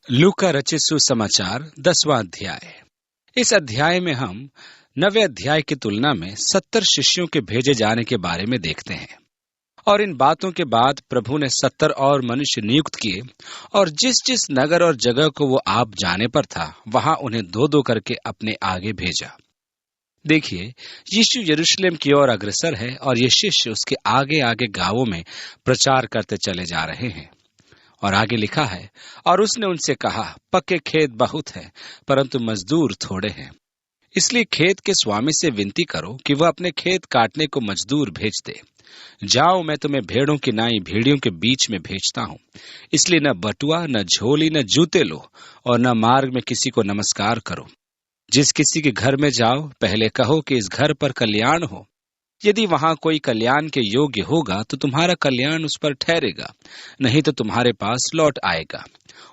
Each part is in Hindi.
लूका रचित सुसमाचार 10वां अध्याय। इस अध्याय में हम 9वें अध्याय की तुलना में 70 शिष्यों के भेजे जाने के बारे में देखते हैं। और इन बातों के बाद प्रभु ने 70 और मनुष्य नियुक्त किए और जिस जिस नगर और जगह को वो आप जाने पर था वहां उन्हें दो दो करके अपने आगे भेजा। देखिए, यीशु यरूशलेम की ओर अग्रसर है और ये शिष्य उसके आगे आगे गांवों में प्रचार करते चले जा रहे हैं। और आगे लिखा है, और उसने उनसे कहा, पक्के खेत बहुत है परंतु मजदूर थोड़े हैं, इसलिए खेत के स्वामी से विनती करो कि वह अपने खेत काटने को मजदूर भेज दे। जाओ, मैं तुम्हें भेड़ों की नाई भेड़ियों के बीच में भेजता हूँ, इसलिए न बटुआ न झोली न जूते लो और न मार्ग में किसी को नमस्कार करो। जिस किसी के घर में जाओ पहले कहो कि इस घर पर कल्याण हो। यदि वहां कोई कल्याण के योग्य होगा तो तुम्हारा कल्याण उस पर ठहरेगा, नहीं तो तुम्हारे पास लौट आएगा।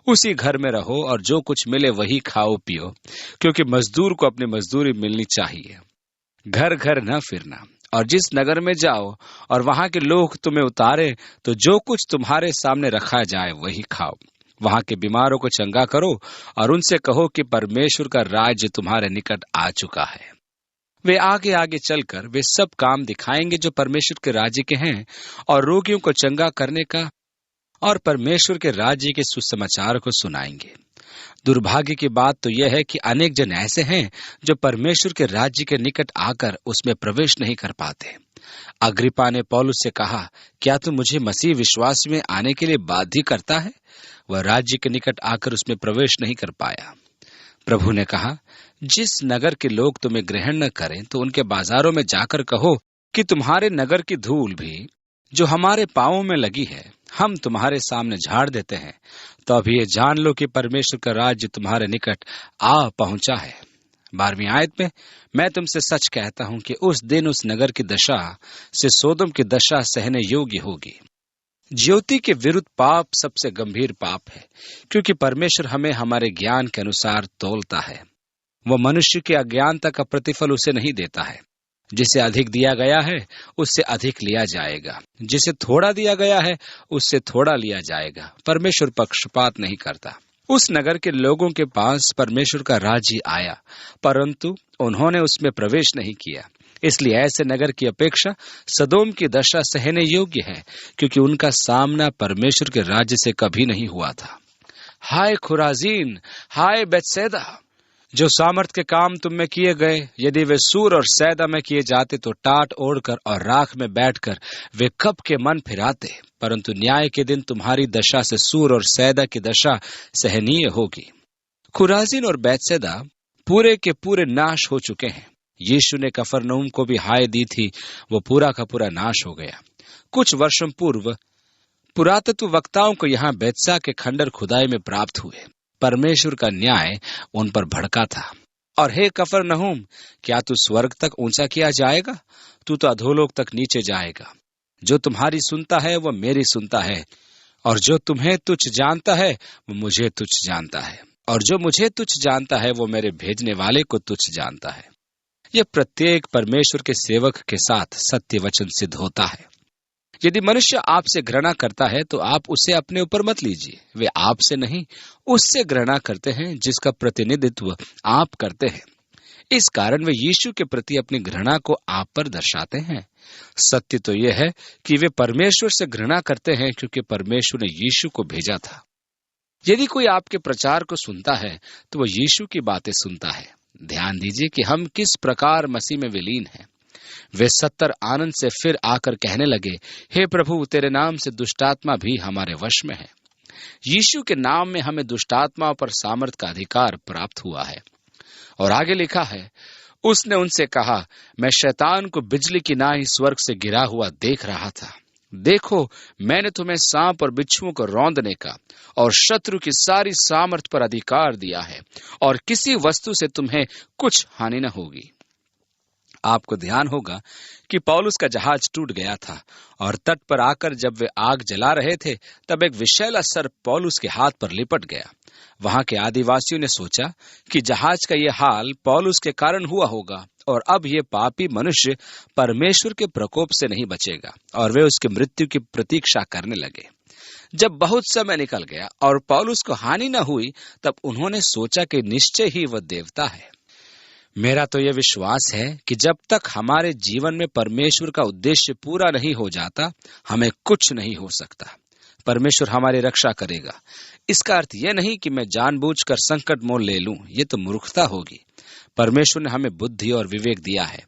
उसी घर में रहो और जो कुछ मिले वही खाओ पियो, क्योंकि मजदूर को अपनी मजदूरी मिलनी चाहिए। घर घर न फिरना। और जिस नगर में जाओ और वहां के लोग तुम्हें उतारे तो जो कुछ तुम्हारे सामने रखा जाए वही खाओ। वहां के बीमारों को चंगा करो और उनसे कहो कि परमेश्वर का राज्य तुम्हारे निकट आ चुका है। वे आगे आगे चलकर वे सब काम दिखाएंगे जो परमेश्वर के राज्य के हैं और रोगियों को चंगा करने का और परमेश्वर के राज्य के सुसमाचार को सुनाएंगे। दुर्भाग्य की बात तो यह है कि अनेक जन ऐसे हैं जो परमेश्वर के राज्य के निकट आकर उसमें प्रवेश नहीं कर पाते। अग्रिप्पा ने पौलुस से कहा, क्या तू मुझे मसीह विश्वास में आने के लिए बाध्य करता है? वह राज्य के निकट आकर उसमें प्रवेश नहीं कर पाया। प्रभु ने कहा, जिस नगर के लोग तुम्हें ग्रहण न करें तो उनके बाजारों में जाकर कहो कि तुम्हारे नगर की धूल भी जो हमारे पांवों में लगी है हम तुम्हारे सामने झाड़ देते हैं, तो अभी ये जान लो कि परमेश्वर का राज्य तुम्हारे निकट आ पहुंचा है। 12वीं आयत में, मैं तुमसे सच कहता हूं कि उस दिन उस नगर की दशा से सोदोम की दशा सहने योग्य होगी। ज्योति के विरुद्ध पाप सबसे गंभीर पाप है, क्योंकि परमेश्वर हमें हमारे ज्ञान के अनुसार तौलता है। वह मनुष्य के अज्ञानता का प्रतिफल उसे नहीं देता है। जिसे अधिक दिया गया है उससे अधिक लिया जाएगा, जिसे थोड़ा दिया गया है उससे थोड़ा लिया जाएगा। परमेश्वर पक्षपात नहीं करता। उस नगर के लोगों के पास परमेश्वर का राज्य आया, परंतु उन्होंने उसमें प्रवेश नहीं किया। इसलिए ऐसे नगर की अपेक्षा सदोम की दशा सहने योग्य है, क्योंकि उनका सामना परमेश्वर के राज्य से कभी नहीं हुआ था। हाय खुराजीन, हाय बेतसैदा, जो सामर्थ के काम तुम में किए गए, यदि वे सूर और सैदा में किए जाते तो टाट ओढ़कर और राख में बैठकर वे कब के मन फिराते। परंतु न्याय के दिन तुम्हारी दशा से सूर और सैदा की दशा सहनीय होगी। खुराजीन और बेतसैदा पूरे के पूरे नाश हो चुके हैं। यीशु ने कफरनहूम को भी हाय दी थी, वो पूरा का पूरा नाश हो गया। कुछ वर्षों पूर्व पुरातत्व वक्ताओं को यहाँ बेतसा के खंडर खुदाई में प्राप्त हुए। परमेश्वर का न्याय उन पर भड़का था। और हे कफरनहूम, क्या तू स्वर्ग तक ऊंचा किया जाएगा? तू तो अधोलोक तक नीचे जाएगा। जो तुम्हारी सुनता है वह मेरी सुनता है, और जो तुम्हें तुच्छ जानता है वो मुझे तुच्छ जानता है, और जो मुझे तुच्छ जानता है वो मेरे भेजने वाले को तुच्छ जानता है। यह प्रत्येक परमेश्वर के सेवक के साथ सत्य वचन सिद्ध होता है। यदि मनुष्य आपसे घृणा करता है तो आप उसे अपने ऊपर मत लीजिए। वे आपसे नहीं, उससे घृणा करते हैं जिसका प्रतिनिधित्व आप करते हैं। इस कारण वे यीशु के प्रति अपनी घृणा को आप पर दर्शाते हैं। सत्य तो यह है कि वे परमेश्वर से घृणा करते हैं, क्योंकि परमेश्वर ने यीशु को भेजा था। यदि कोई आपके प्रचार को सुनता है तो वह यीशु की बातें सुनता है। ध्यान दीजिए कि हम किस प्रकार मसीह में विलीन हैं। वे 70 आनंद से फिर आकर कहने लगे, हे प्रभु, तेरे नाम से दुष्टात्मा भी हमारे वश में है। यीशु के नाम में हमें दुष्टात्मा पर सामर्थ का अधिकार प्राप्त हुआ है। और आगे लिखा है, उसने उनसे कहा, मैं शैतान को बिजली की नाई स्वर्ग से गिरा हुआ देख रहा था। देखो, मैंने तुम्हें सांप और बिच्छुओं को रौंदने का और शत्रु की सारी सामर्थ पर अधिकार दिया है, और किसी वस्तु से तुम्हें कुछ हानि न होगी। आपको ध्यान होगा कि पौलुस का जहाज टूट गया था, और तट पर आकर जब वे आग जला रहे थे तब एक विषैला सर्प पौलुस के हाथ पर लिपट गया। वहां के आदिवासियों ने सोचा कि जहाज का यह हाल पौलुस के कारण हुआ होगा, और अब ये पापी मनुष्य परमेश्वर के प्रकोप से नहीं बचेगा, और वे उसकी मृत्यु की प्रतीक्षा करने लगे। जब बहुत समय निकल गया और पौलुस को हानि न हुई, तब उन्होंने सोचा कि निश्चय ही वह देवता है। मेरा तो यह विश्वास है कि जब तक हमारे जीवन में परमेश्वर का उद्देश्य पूरा नहीं हो जाता, हमें कुछ नहीं हो सकता। परमेश्वर हमारी रक्षा करेगा। इसका अर्थ यह नहीं कि मैं जानबूझकर संकट मोल ले लूं, ये तो मूर्खता होगी। परमेश्वर ने हमें बुद्धि और विवेक दिया है।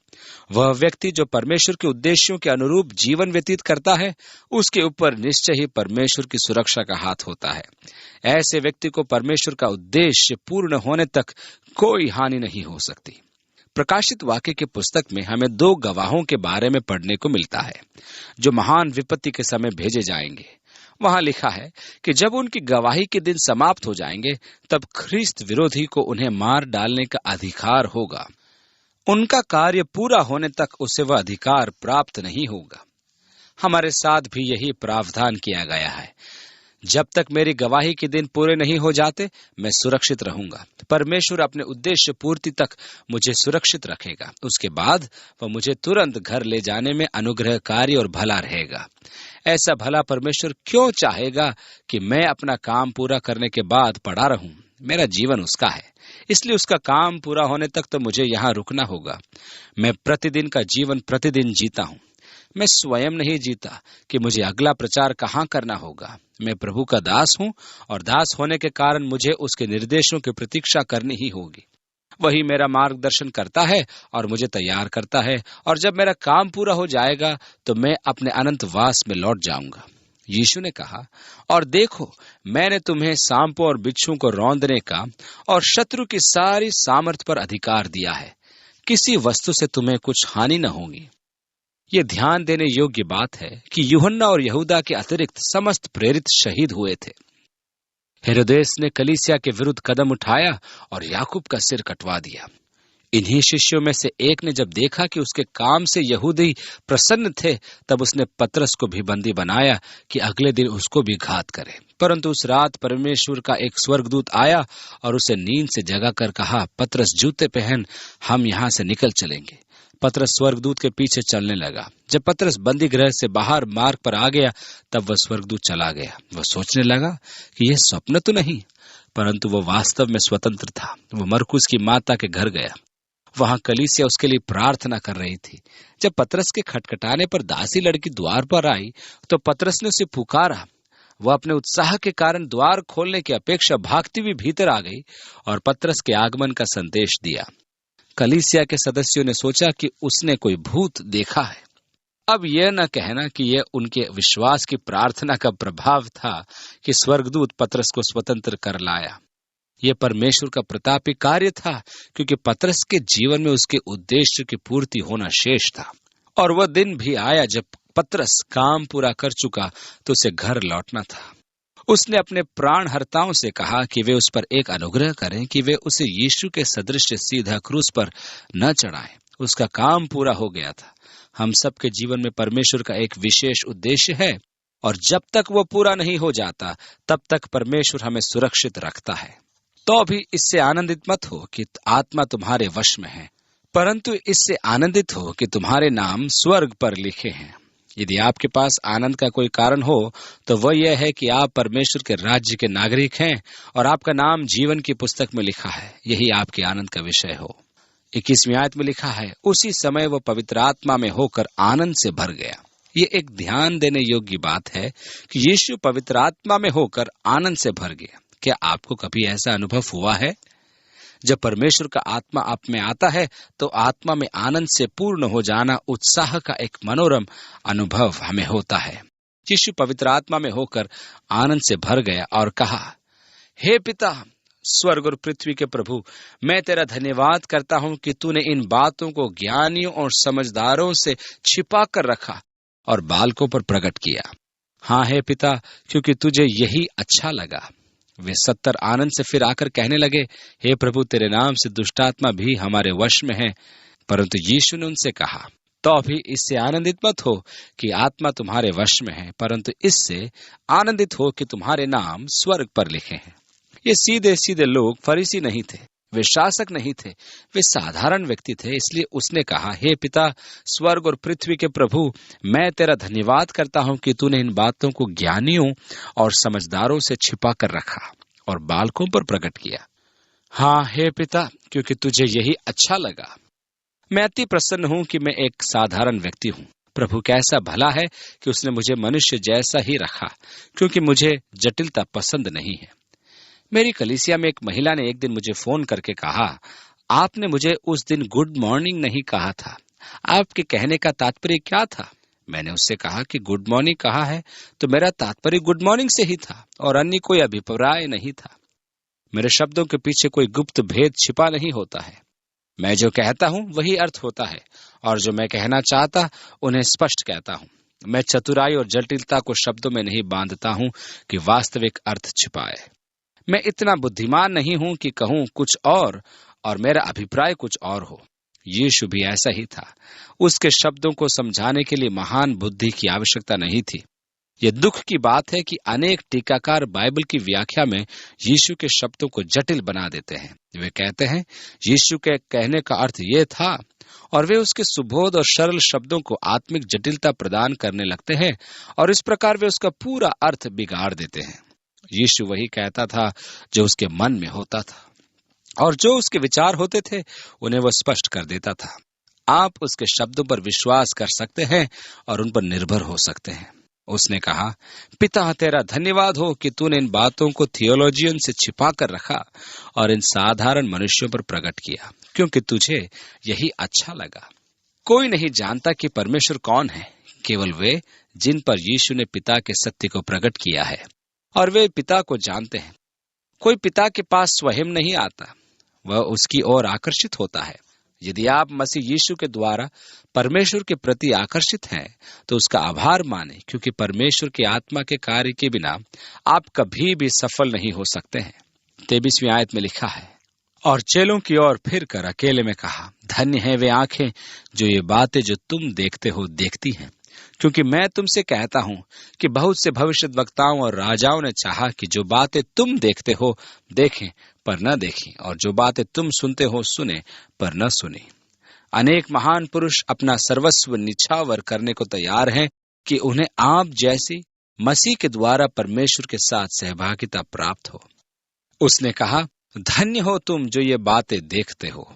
वह व्यक्ति जो परमेश्वर के उद्देश्यों के अनुरूप जीवन व्यतीत करता है, उसके ऊपर निश्चय ही परमेश्वर की सुरक्षा का हाथ होता है। ऐसे व्यक्ति को परमेश्वर का उद्देश्य पूर्ण होने तक कोई हानि नहीं हो सकती। प्रकाशित वाक्य की पुस्तक में हमें 2 गवाहों के बारे में पढ़ने को मिलता है, जो महान विपत्ति के समय भेजे जाएंगे। वहां लिखा है कि जब उनकी गवाही के दिन समाप्त हो जाएंगे, तब ख्रिस्त विरोधी को उन्हें मार डालने का अधिकार होगा। उनका कार्य पूरा होने तक उसे वह अधिकार प्राप्त नहीं होगा। हमारे साथ भी यही प्रावधान किया गया है। जब तक मेरी गवाही के दिन पूरे नहीं हो जाते, मैं सुरक्षित रहूंगा। परमेश्वर अपने उद्देश्य पूर्ति तक मुझे सुरक्षित रखेगा। उसके बाद वह मुझे तुरंत घर ले जाने में अनुग्रहकारी और भला रहेगा। ऐसा भला परमेश्वर क्यों चाहेगा कि मैं अपना काम पूरा करने के बाद पड़ा रहूं? मेरा जीवन उसका है, इसलिए उसका काम पूरा होने तक तो मुझे यहाँ रुकना होगा। मैं प्रतिदिन का जीवन प्रतिदिन जीता हूँ। मैं स्वयं नहीं जीता कि मुझे अगला प्रचार कहाँ करना होगा। मैं प्रभु का दास हूँ और दास होने के कारण मुझे उसके निर्देशों की प्रतीक्षा करनी ही होगी। वही मेरा मार्गदर्शन करता है और मुझे तैयार करता है, और जब मेरा काम पूरा हो जाएगा तो मैं अपने अनंत वास में लौट जाऊंगा। यीशु ने कहा, और देखो, मैंने तुम्हें सांपों और बिच्छुओं को रौंदने का और शत्रु की सारी सामर्थ पर अधिकार दिया है। किसी वस्तु से तुम्हें कुछ हानि न होगी। ये ध्यान देने योग्य बात है कि यूहन्ना और यहूदा के अतिरिक्त समस्त प्रेरित शहीद हुए थे। हेरोदेस ने कलीसिया के विरुद्ध कदम उठाया और याकूब का सिर कटवा दिया। इन्हीं शिष्यों में से एक ने जब देखा कि उसके काम से यहूदी प्रसन्न थे, तब उसने पतरस को भी बंदी बनाया कि अगले दिन उसको भी घात करे। परंतु उस रात परमेश्वर का एक स्वर्गदूत आया और उसे नींद से जगाकर कहा, पतरस जूते पहन, हम यहाँ से निकल चलेंगे। पतरस स्वर्गदूत के पीछे चलने लगा। जब पतरस बंदी गृह से बाहर मार्ग पर आ गया, तब वह स्वर्गदूत चला गया। वह सोचने लगा कि यह स्वप्न तो नहीं, परंतु वह वास्तव में स्वतंत्र था। वह मरकुस की माता के घर गया। वहां कलीसिया उसके लिए प्रार्थना कर रही थी। जब पतरस के खटखटाने पर दासी लड़की द्वार पर आई, तो पतरस ने उसे पुकारा। वह अपने उत्साह के कारण द्वार खोलने की अपेक्षा भागती हुई भीतर आ गई और पतरस के आगमन का संदेश दिया। कलीसिया के सदस्यों ने सोचा कि उसने कोई भूत देखा है। अब यह न कहना कि यह उनके विश्वास की प्रार्थना का प्रभाव था कि स्वर्गदूत पतरस को स्वतंत्र कर लाया। यह परमेश्वर का प्रतापी कार्य था, क्योंकि पतरस के जीवन में उसके उद्देश्य की पूर्ति होना शेष था। और वह दिन भी आया जब पतरस काम पूरा कर चुका तो उसे घर लौटना था। उसने अपने प्राणहर्ताओं से कहा कि वे उस पर एक अनुग्रह करें कि वे उसे यीशु के सदृश सीधा क्रूस पर न चढ़ाएं। उसका काम पूरा हो गया था। हम सबके जीवन में परमेश्वर का एक विशेष उद्देश्य है, और जब तक वो पूरा नहीं हो जाता, तब तक परमेश्वर हमें सुरक्षित रखता है। तो भी इससे आनंदित मत हो कि आत्मा तुम्हारे वश में है, परंतु इससे आनंदित हो कि तुम्हारे नाम स्वर्ग पर लिखे हैं। यदि आपके पास आनंद का कोई कारण हो, तो वह यह है कि आप परमेश्वर के राज्य के नागरिक हैं और आपका नाम जीवन की पुस्तक में लिखा है। यही आपके आनंद का विषय हो। 21वीं आयत में लिखा है, उसी समय वह पवित्र आत्मा में होकर आनंद से भर गया। ये एक ध्यान देने योग्य बात है कि यीशु पवित्र आत्मा में होकर आनंद से भर गया। क्या आपको कभी ऐसा अनुभव हुआ है? जब परमेश्वर का आत्मा आप में आता है, तो आत्मा में आनंद से पूर्ण हो जाना, उत्साह का एक मनोरम अनुभव हमें होता है। यीशु पवित्र आत्मा में होकर आनंद से भर गया और कहा, हे पिता, स्वर्ग और पृथ्वी के प्रभु, मैं तेरा धन्यवाद करता हूं कि तूने इन बातों को ज्ञानियों और समझदारों से छिपा कर रखा और बालकों पर प्रकट किया। हाँ हे पिता, क्योंकि तुझे यही अच्छा लगा। वे 70 आनंद से फिर आकर कहने लगे, हे प्रभु, तेरे नाम से दुष्टात्मा भी हमारे वश में है। परंतु यीशु ने उनसे कहा, तो भी इससे आनंदित मत हो कि आत्मा तुम्हारे वश में है, परंतु इससे आनंदित हो कि तुम्हारे नाम स्वर्ग पर लिखे हैं। ये सीधे सीधे लोग फरीसी नहीं थे। वे शासक नहीं थे, वे साधारण व्यक्ति थे। इसलिए उसने कहा, हे पिता, स्वर्ग और पृथ्वी के प्रभु, मैं तेरा धन्यवाद करता हूं कि तूने इन बातों को ज्ञानियों और समझदारों से छिपा कर रखा और बालकों पर प्रकट किया। हाँ हे पिता, क्योंकि तुझे यही अच्छा लगा। मैं अति प्रसन्न हूं कि मैं एक साधारण व्यक्ति हूं। प्रभु कैसा भला है कि उसने मुझे मनुष्य जैसा ही रखा, क्योंकि मुझे जटिलता पसंद नहीं है। मेरी कलीसिया में एक महिला ने एक दिन मुझे फोन करके कहा, आपने मुझे उस दिन गुड मॉर्निंग नहीं कहा था, आपके कहने का तात्पर्य क्या था? मैंने उससे कहा कि गुड मॉर्निंग कहा है तो मेरा तात्पर्य गुड मॉर्निंग से ही था और अन्य कोई अभिप्राय नहीं था। मेरे शब्दों के पीछे कोई गुप्त भेद छिपा नहीं होता है। मैं जो कहता हूं वही अर्थ होता है और जो मैं कहना चाहता उन्हें स्पष्ट कहता हूं। मैं चतुराई और जटिलता को शब्दों में नहीं बांधता हूं कि वास्तविक अर्थ छिपाए। मैं इतना बुद्धिमान नहीं हूं कि कहूं कुछ और मेरा अभिप्राय कुछ और हो। यीशु भी ऐसा ही था। उसके शब्दों को समझाने के लिए महान बुद्धि की आवश्यकता नहीं थी। यह दुख की बात है कि अनेक टीकाकार बाइबल की व्याख्या में यीशु के शब्दों को जटिल बना देते हैं। वे कहते हैं यीशु के कहने का अर्थ ये था, और वे उसके सुबोध और सरल शब्दों को आत्मिक जटिलता प्रदान करने लगते हैं और इस प्रकार वे उसका पूरा अर्थ बिगाड़ देते हैं। यीशु वही कहता था जो उसके मन में होता था, और जो उसके विचार होते थे उन्हें वह स्पष्ट कर देता था। आप उसके शब्दों पर विश्वास कर सकते हैं और उन पर निर्भर हो सकते हैं। उसने कहा, पिता तेरा धन्यवाद हो कि तूने इन बातों को थियोलॉजियन से छिपा कर रखा और इन साधारण मनुष्यों पर प्रकट किया, क्योंकि तुझे यही अच्छा लगा। कोई नहीं जानता कि परमेश्वर कौन है, केवल वे जिन पर यीशु ने पिता के सत्य को प्रकट किया है, और वे पिता को जानते हैं। कोई पिता के पास स्वयं नहीं आता, वह उसकी ओर आकर्षित होता है। यदि आप मसीह यीशु के द्वारा परमेश्वर के प्रति आकर्षित हैं तो उसका आभार माने, क्योंकि परमेश्वर की आत्मा के कार्य के बिना आप कभी भी सफल नहीं हो सकते हैं। 23वीं आयत में लिखा है, और चेलों की ओर फिर कर अकेले में कहा, धन्य है वे आंखें जो ये बातें जो तुम देखते हो देखती हैं, क्योंकि मैं तुमसे कहता हूं कि बहुत से भविष्यद्वक्ताओं और राजाओं ने चाहा कि जो बातें तुम देखते हो देखें पर न देखें, और जो बातें तुम सुनते हो सुने पर न सुने। अनेक महान पुरुष अपना सर्वस्व निछावर करने को तैयार हैं कि उन्हें आप जैसी मसीह के द्वारा परमेश्वर के साथ सहभागिता प्राप्त हो। उसने कहा, धन्य हो तुम जो ये बातें देखते हो।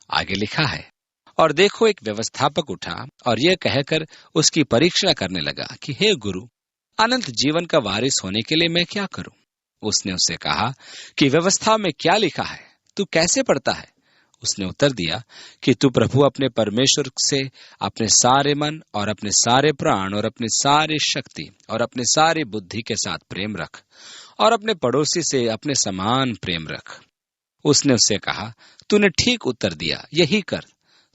आगे लिखा है, और देखो एक व्यवस्थापक उठा और यह कहकर उसकी परीक्षा करने लगा कि हे गुरु, अनंत जीवन का वारिस होने के लिए मैं क्या करूं? उसने उससे कहा कि व्यवस्था में क्या लिखा है, तू कैसे पढ़ता है? उसने उत्तर दिया कि तू प्रभु अपने परमेश्वर से अपने सारे मन और अपने सारे प्राण और अपने सारी शक्ति और अपने सारी बुद्धि के साथ प्रेम रख, और अपने पड़ोसी से अपने समान प्रेम रख। उसने उससे कहा, तूने ठीक उत्तर दिया, यही कर,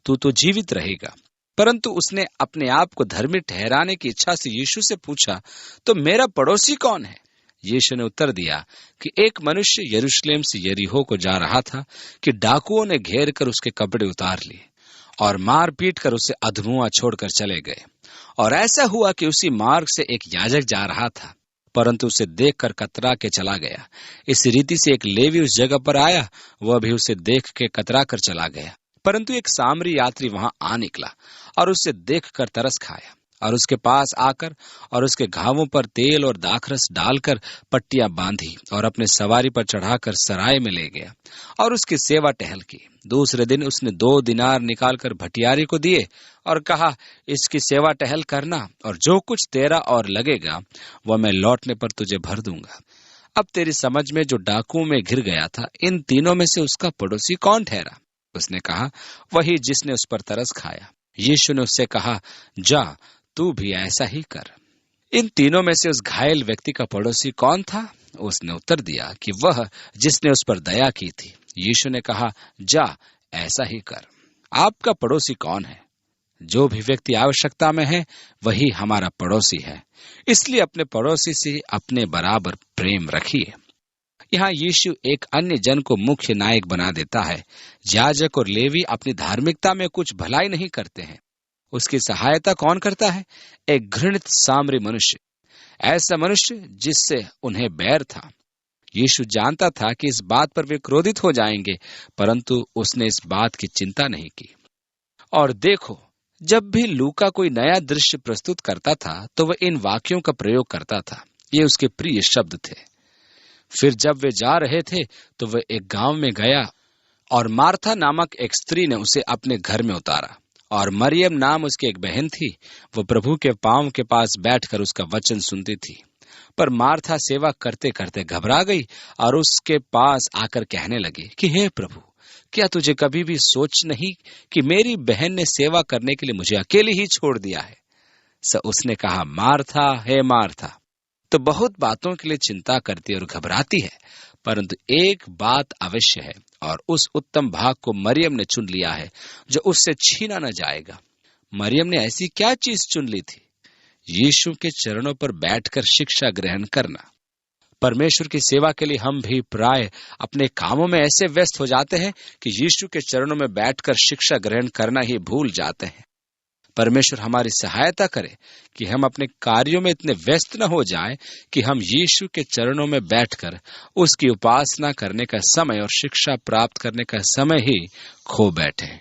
तू तो जीवित रहेगा। परंतु उसने अपने आप को धर्मी ठहराने की इच्छा से यीशु से पूछा, तो मेरा पड़ोसी कौन है? यीशु ने उत्तर दिया कि एक मनुष्य यरूशलेम से यरीहो को जा रहा था कि डाकुओं ने घेर कर उसके कपड़े उतार लिए और मार पीट कर उसे अधमुआ छोड़कर चले गए। और ऐसा हुआ कि उसी मार्ग से एक याजक जा रहा था, परंतु उसे देखकर कतरा के चला गया। इस रीति से एक लेवी उस जगह पर आया, वह भी उसे देख के कतरा कर चला गया। परंतु एक सामरी यात्री वहां आ निकला और उसे देखकर तरस खाया, और उसके पास आकर और उसके घावों पर तेल और दाखरस डालकर पट्टियां बांधी और अपने सवारी पर चढ़ाकर सराय में ले गया और उसकी सेवा टहल की। दूसरे दिन उसने 2 दिनार निकालकर भटियारी को दिए और कहा, इसकी सेवा टहल करना, और जो कुछ तेरा और लगेगा वह मैं लौटने पर तुझे भर दूंगा। अब तेरी समझ में जो डाकुओं में घिर गया था, इन तीनों में से उसका पड़ोसी कौन ठहरा? उसने कहा, वही जिसने उस पर तरस खाया। यीशु ने उससे कहा, जा तू भी ऐसा ही कर। इन तीनों में से उस घायल व्यक्ति का पड़ोसी कौन था? उसने उत्तर दिया कि वह जिसने उस पर दया की थी। यीशु ने कहा, जा ऐसा ही कर। आपका पड़ोसी कौन है? जो भी व्यक्ति आवश्यकता में है वही हमारा पड़ोसी है। इसलिए अपने पड़ोसी से अपने बराबर प्रेम रखिए। यहाँ यीशु एक अन्य जन को मुख्य नायक बना देता है। याजक और लेवी अपनी धार्मिकता में कुछ भलाई नहीं करते हैं। उसकी सहायता कौन करता है? एक घृणित सामरी मनुष्य, ऐसा मनुष्य जिससे उन्हें बैर था। यीशु जानता था कि इस बात पर वे क्रोधित हो जाएंगे, परंतु उसने इस बात की चिंता नहीं की। और देखो, जब भी लूका कोई नया दृश्य प्रस्तुत करता था तो वह इन वाक्यों का प्रयोग करता था। ये उसके प्रिय शब्द थे। फिर जब वे जा रहे थे तो वह एक गांव में गया और मार्था नामक एक स्त्री ने उसे अपने घर में उतारा, और मरियम नाम उसकी एक बहन थी। वो प्रभु के पांव के पास बैठकर उसका वचन सुनती थी। पर मार्था सेवा करते करते घबरा गई और उसके पास आकर कहने लगी कि हे प्रभु, क्या तुझे कभी भी सोच नहीं कि मेरी बहन ने सेवा करने के लिए मुझे अकेली ही छोड़ दिया है? उसने कहा, मार्था, हे मार्था, तो बहुत बातों के लिए चिंता करती और घबराती है, परंतु एक बात अवश्य है, और उस उत्तम भाग को मरियम ने चुन लिया है जो उससे छीना न जाएगा। मरियम ने ऐसी क्या चीज चुन ली थी? यीशु के चरणों पर बैठकर शिक्षा ग्रहण करना। परमेश्वर की सेवा के लिए हम भी प्राय अपने कामों में ऐसे व्यस्त हो जाते हैं कि यीशु के चरणों में बैठकर शिक्षा ग्रहण करना ही भूल जाते हैं। परमेश्वर हमारी सहायता करे कि हम अपने कार्यों में इतने व्यस्त न हो जाएं कि हम यीशु के चरणों में बैठकर उसकी उपासना करने का समय और शिक्षा प्राप्त करने का समय ही खो बैठें।